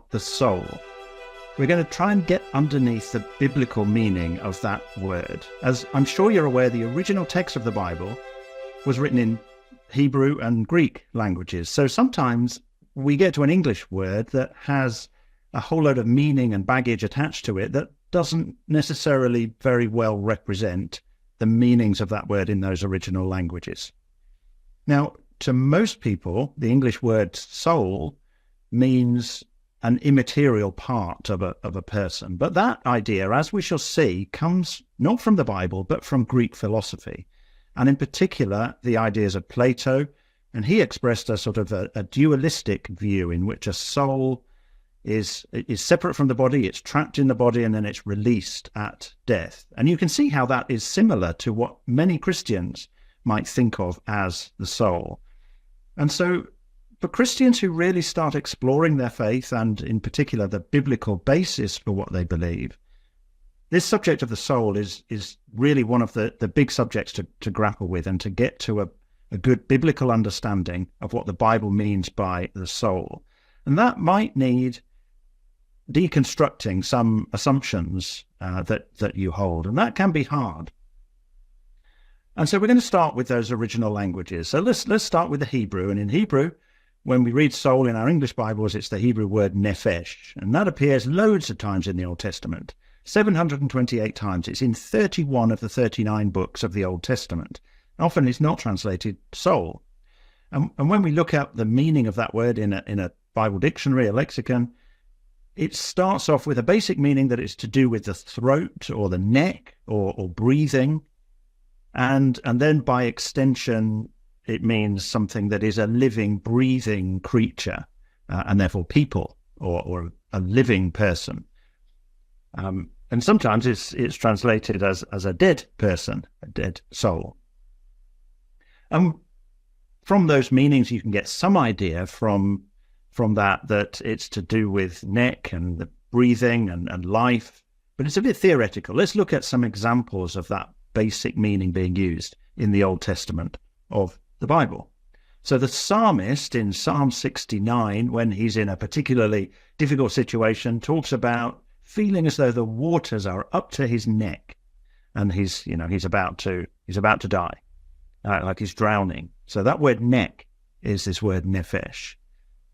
about the soul, we're going to try and get underneath the biblical meaning of that word. As I'm sure you're aware, the original text of the Bible was written in Hebrew and Greek languages. So sometimes we get to an English word that has a whole load of meaning and baggage attached to it that doesn't necessarily very well represent the meanings of that word in those original languages. Now, to most people, the English word soul means an immaterial part of a person. But that idea, as we shall see, comes not from the Bible, but from Greek philosophy. And in particular, the ideas of Plato. And he expressed a sort of a dualistic view in which a soul is separate from the body, it's trapped in the body, and then it's released at death. And you can see how that is similar to what many Christians might think of as the soul. And so for Christians who really start exploring their faith, and in particular the biblical basis for what they believe, this subject of the soul is really one of the big subjects to grapple with and to get to a good biblical understanding of what the Bible means by the soul. And that might need deconstructing some assumptions that you hold, and that can be hard. And so we're going to start with those original languages. So let's start with the Hebrew. And in Hebrew, when we read soul in our English Bibles, it's the Hebrew word nephesh. And that appears loads of times in the Old Testament, 728 times. It's in 31 of the 39 books of the Old Testament. Often it's not translated soul. And when we look up the meaning of that word in a Bible dictionary, a lexicon, it starts off with a basic meaning that it's to do with the throat or the neck or breathing. And then by extension, it means something that is a living, breathing creature, and therefore people or a living person. And sometimes it's translated as a dead person, a dead soul. From those meanings, you can get some idea from that it's to do with neck and the breathing and life, but it's a bit theoretical. Let's look at some examples of that basic meaning being used in the Old Testament of the Bible. So the psalmist in Psalm 69, when he's in a particularly difficult situation, talks about feeling as though the waters are up to his neck, and he's about to die, like he's drowning. So that word neck is this word nephesh.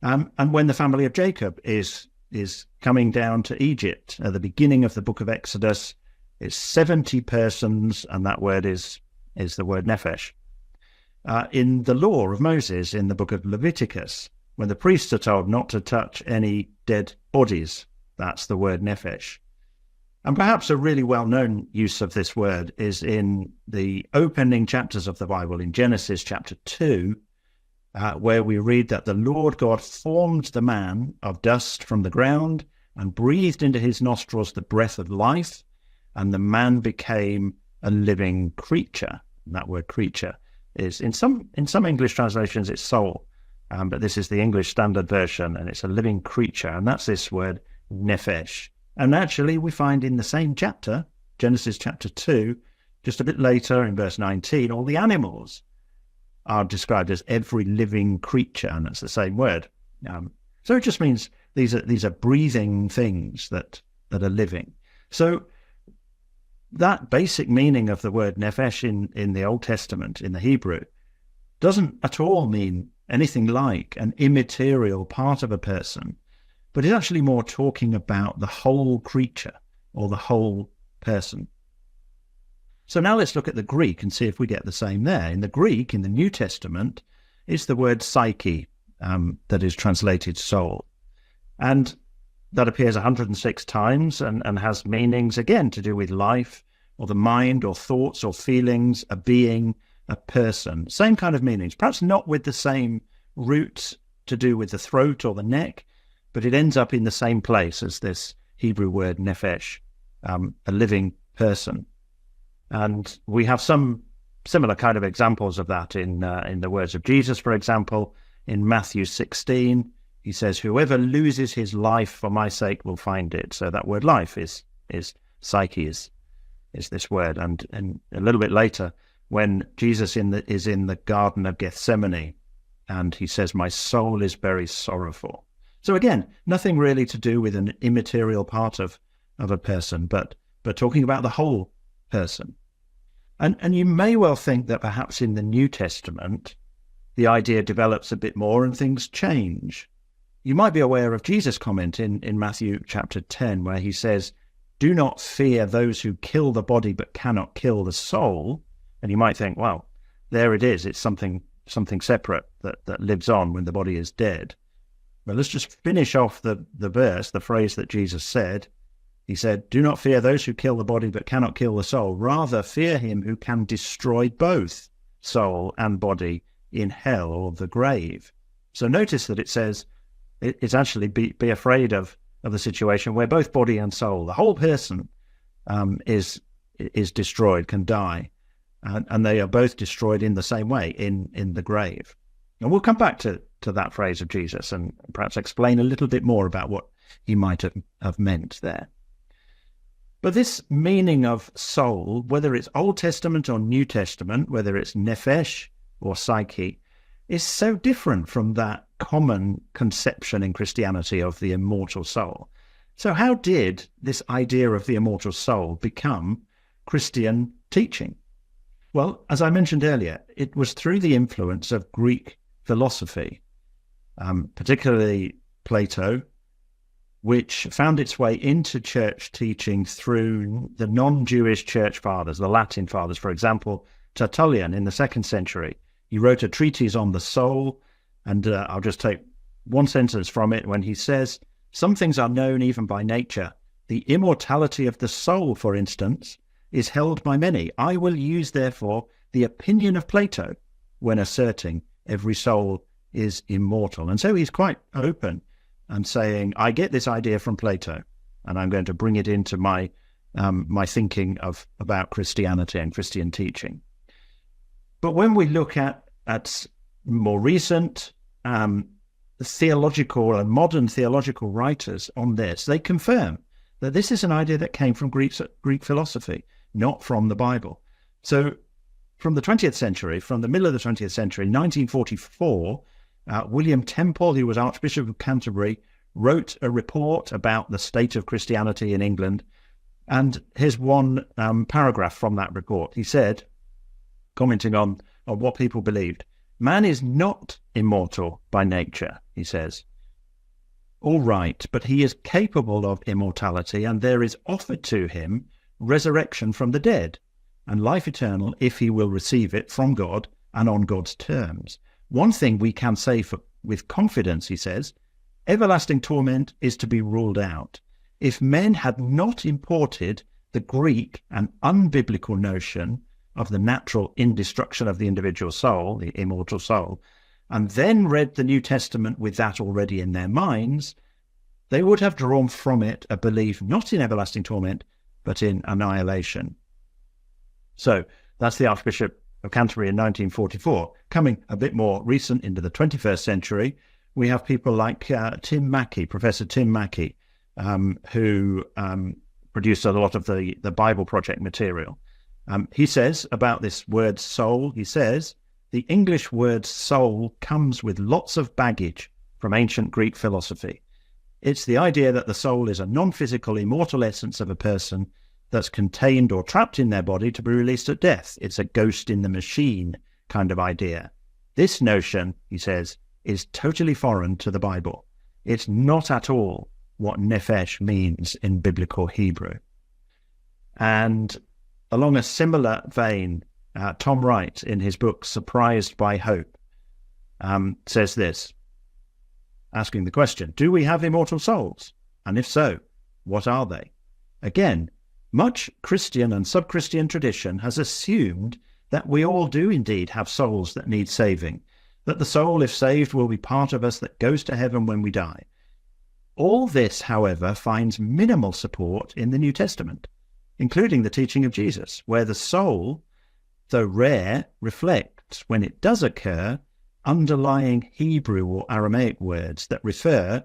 And when the family of Jacob is coming down to Egypt at the beginning of the book of Exodus, it's 70 persons, and that word is the word nephesh. In the law of Moses, in the book of Leviticus, when the priests are told not to touch any dead bodies, that's the word nephesh. And perhaps a really well-known use of this word is in the opening chapters of the Bible, in Genesis chapter 2, where we read that the Lord God formed the man of dust from the ground and breathed into his nostrils the breath of life, and the man became a living creature. And that word creature is, in some English translations, it's soul, but this is the English Standard Version, and it's a living creature, and that's this word nephesh. And actually, we find in the same chapter, Genesis chapter 2, just a bit later in verse 19, all the animals are described as every living creature, and that's the same word. So it just means these are breathing things that are living. So that basic meaning of the word nephesh in the Old Testament, in the Hebrew, doesn't at all mean anything like an immaterial part of a person, but it's actually more talking about the whole creature or the whole person. So now let's look at the Greek and see if we get the same there. In the Greek, in the New Testament, it's the word psyche that is translated soul. And that appears 106 times and has meanings, again, to do with life or the mind or thoughts or feelings, a being, a person. Same kind of meanings, perhaps not with the same roots to do with the throat or the neck, but it ends up in the same place as this Hebrew word nephesh, a living person. And we have some similar kind of examples of that in the words of Jesus, for example. In Matthew 16, he says, "Whoever loses his life for my sake will find it." So that word life is psyche, is this word. And a little bit later, when Jesus is in the Garden of Gethsemane, and he says, "My soul is very sorrowful." So again, nothing really to do with an immaterial part of a person, but talking about the whole person. And you may well think that perhaps in the New Testament, the idea develops a bit more and things change. You might be aware of Jesus' comment in Matthew chapter 10, where he says, "Do not fear those who kill the body but cannot kill the soul." And you might think, well, there it is. It's something separate that lives on when the body is dead. Well, let's just finish off the verse, the phrase that Jesus said. He said, "Do not fear those who kill the body but cannot kill the soul. Rather, fear him who can destroy both soul and body in hell or the grave." So notice that it says it's actually be afraid of the situation where both body and soul, the whole person, is destroyed, can die. And they are both destroyed in the same way, in the grave. And we'll come back to that phrase of Jesus and perhaps explain a little bit more about what he might have meant there. But this meaning of soul, whether it's Old Testament or New Testament, whether it's nephesh or psyche, is so different from that common conception in Christianity of the immortal soul. So how did this idea of the immortal soul become Christian teaching? Well, as I mentioned earlier, it was through the influence of Greek philosophy, particularly Plato, which found its way into church teaching through the non-Jewish church fathers, the Latin fathers. For example, Tertullian in the 2nd century, he wrote a treatise on the soul, and I'll just take one sentence from it when he says, "Some things are known even by nature. The immortality of the soul, for instance, is held by many. I will use, therefore, the opinion of Plato when asserting every soul is immortal." And so he's quite open and saying, I get this idea from Plato, and I'm going to bring it into my thinking about Christianity and Christian teaching. But when we look at more recent theological and modern theological writers on this, they confirm that this is an idea that came from Greek philosophy, not from the Bible. So from the 20th century, from the middle of the 20th century, 1944, William Temple, who was Archbishop of Canterbury, wrote a report about the state of Christianity in England. And here's one paragraph from that report. He said, commenting on what people believed, "Man is not immortal by nature," he says. "All right, but he is capable of immortality, and there is offered to him resurrection from the dead, and life eternal if he will receive it from God and on God's terms. One thing we can say with confidence," he says, "everlasting torment is to be ruled out. If men had not imported the Greek and unbiblical notion of the natural indestruction of the individual soul, the immortal soul, and then read the New Testament with that already in their minds, they would have drawn from it a belief not in everlasting torment, but in annihilation." So that's the Archbishop of Canterbury in 1944. Coming a bit more recent into the 21st century, we have people like Tim Mackey, Professor Tim Mackey, who produced a lot of the Bible Project material. He says about this word soul, he says, "The English word soul comes with lots of baggage from ancient Greek philosophy. It's the idea that the soul is a non-physical, immortal essence of a person that's contained or trapped in their body to be released at death. It's a ghost in the machine kind of idea. This notion," he says, "is totally foreign to the Bible. It's not at all what nephesh means in biblical Hebrew." And along a similar vein, Tom Wright, in his book Surprised by Hope, says this, asking the question, do we have immortal souls? And if so, what are they? Again, much Christian and sub-Christian tradition has assumed that we all do indeed have souls that need saving, that the soul, if saved, will be part of us that goes to heaven when we die. All this, however, finds minimal support in the New Testament, including the teaching of Jesus, where the soul, though rare, reflects, when it does occur, underlying Hebrew or Aramaic words that refer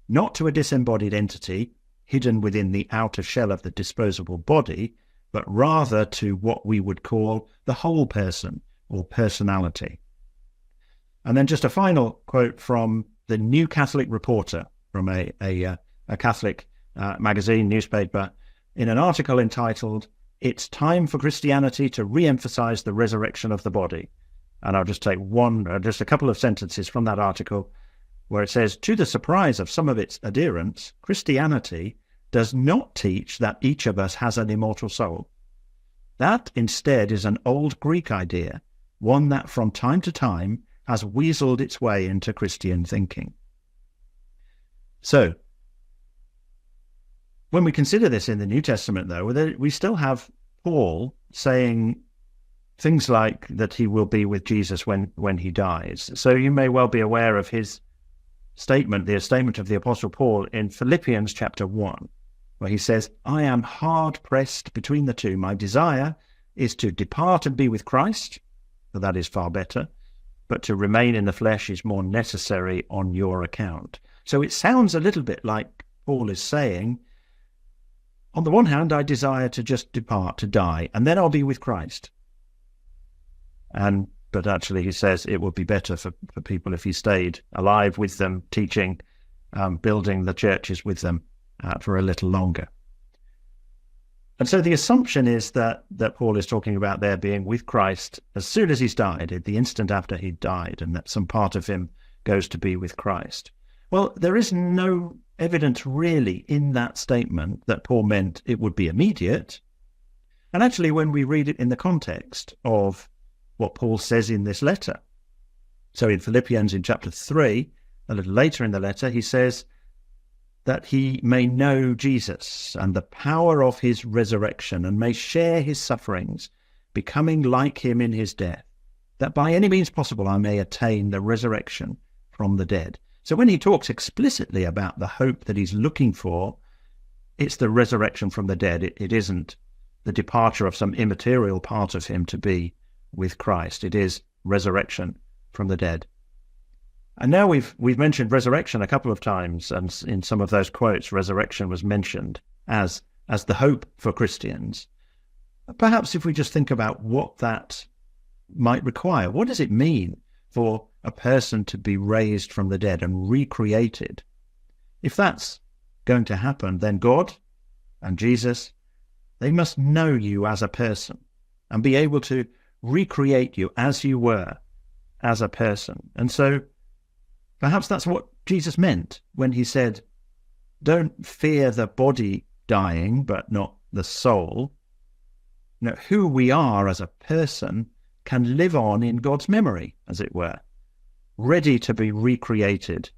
not to a disembodied entity hidden within the outer shell of the disposable body, but rather to what we would call the whole person or personality. And then just a final quote from the New Catholic Reporter from a Catholic magazine, newspaper, in an article entitled, "It's Time for Christianity to Re-emphasize the Resurrection of the Body." And I'll just take just a couple of sentences from that article where it says, "To the surprise of some of its adherents, Christianity does not teach that each of us has an immortal soul. That instead is an old Greek idea, one that from time to time has weaseled its way into Christian thinking." So, when we consider this in the New Testament, though, we still have Paul saying things like that he will be with Jesus when he dies. So you may well be aware of his statement, the statement of the Apostle Paul in Philippians chapter 1, where he says, "I am hard-pressed between the two. My desire is to depart and be with Christ, for that is far better, but to remain in the flesh is more necessary on your account." So it sounds a little bit like Paul is saying, on the one hand, I desire to just depart, to die, and then I'll be with Christ. But actually, he says it would be better for people if he stayed alive with them, teaching, building the churches with them for a little longer. And so the assumption is that Paul is talking about there being with Christ as soon as he's died, at the instant after he died, and that some part of him goes to be with Christ. Well, there is no evidence really in that statement that Paul meant it would be immediate. And actually, when we read it in the context of what Paul says in this letter, so in Philippians in chapter 3, a little later in the letter, he says that he may know Jesus and the power of his resurrection and may share his sufferings, becoming like him in his death, that by any means possible I may attain the resurrection from the dead. So when he talks explicitly about the hope that he's looking for, it's the resurrection from the dead. It isn't the departure of some immaterial part of him to be with Christ. It is resurrection from the dead. And now we've mentioned resurrection a couple of times, and in some of those quotes, resurrection was mentioned as the hope for Christians. Perhaps if we just think about what that might require, what does it mean for a person to be raised from the dead and recreated? If that's going to happen, then God and Jesus, they must know you as a person and be able to recreate you as you were as a person. And so perhaps that's what Jesus meant when he said, don't fear the body dying, but not the soul. You know, who we are as a person can live on in God's memory, as it were, ready to be recreated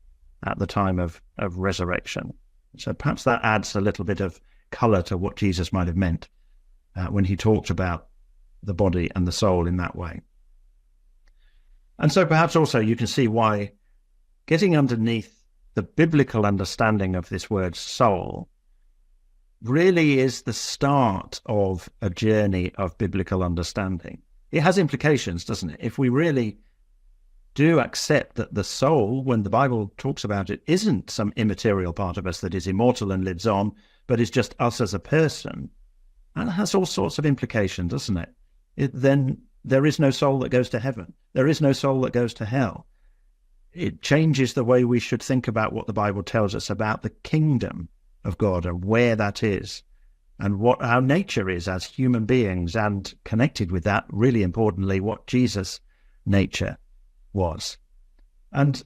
at the time of resurrection. So perhaps that adds a little bit of colour to what Jesus might have meant when he talked about the body and the soul in that way. And so perhaps also you can see why getting underneath the biblical understanding of this word soul really is the start of a journey of biblical understanding. It has implications, doesn't it? If we really do accept that the soul, when the Bible talks about it, isn't some immaterial part of us that is immortal and lives on, but is just us as a person, and it has all sorts of implications, doesn't it? Then there is no soul that goes to heaven. There is no soul that goes to hell. It changes the way we should think about what the Bible tells us about the kingdom of God and where that is and what our nature is as human beings, and connected with that, really importantly, what Jesus' nature was. And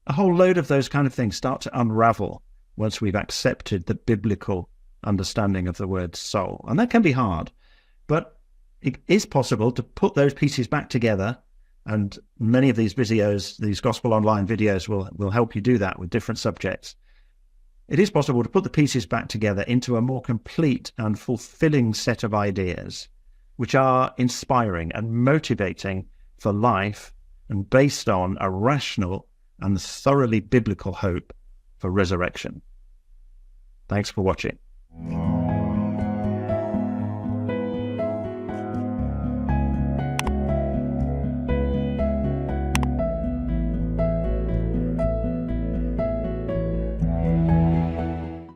a whole load of those kind of things start to unravel once we've accepted the biblical understanding of the word soul. And that can be hard, but it is possible to put those pieces back together. And many of these videos, these Gospel Online videos, will help you do that with different subjects. It is possible to put the pieces back together into a more complete and fulfilling set of ideas, which are inspiring and motivating for life and based on a rational and thoroughly biblical hope for resurrection. Thanks for watching.